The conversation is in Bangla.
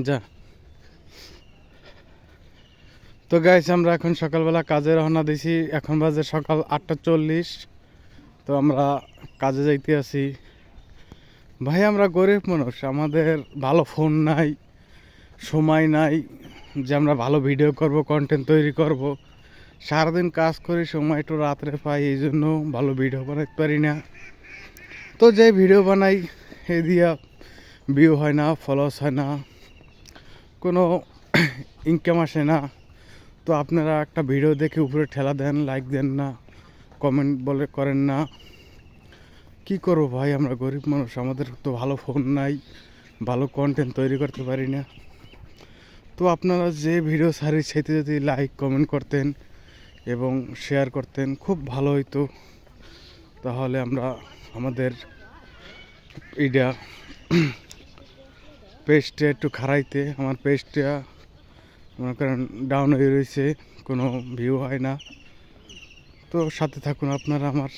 যা। তো গাইস, আমরা এখন সকালবেলা কাজে রওনা দিছি। এখন বাজে সকাল 8:40। তো আমরা কাজে যাইতে আছি। ভাই আমরা গরিব মানুষ, আমাদের ভালো ফোন নাই, সময় নাই যে আমরা ভালো ভিডিও করব, কন্টেন্ট তৈরি করব। সারাদিন কাজ করি, সময় একটু রাত্রে পাই, এই জন্য ভালো ভিডিও বানাতে পারি না। তো যে ভিডিও বানাই এ দিয়া ভিউ হয় না, ফলোয়ার্স হয় না, কোনো ইনকাম আসে না। তো আপনারা একটা ভিডিও দেখে উপরে ঠেলা দেন, লাইক দেন না, কমেন্ট বলে করেন না। কি করবো ভাই, আমরা গরিব মানুষ, আমাদের তো ভালো ফোন নাই, ভালো কন্টেন্ট তৈরি করতে পারি না। তো আপনারা যে ভিডিও ছাড়ি সেতে যদি লাইক কমেন্ট করতেন এবং শেয়ার করতেন খুব ভালো হইতো। তাহলে আমরা আমাদের এইটা পেজটা একটু খারাইতে, আমার পেজটা মনে করেন ডাউন হয়ে রয়েছে, কোনো ভিউ হয় না। তো সাথে থাকুন আপনারা আমার।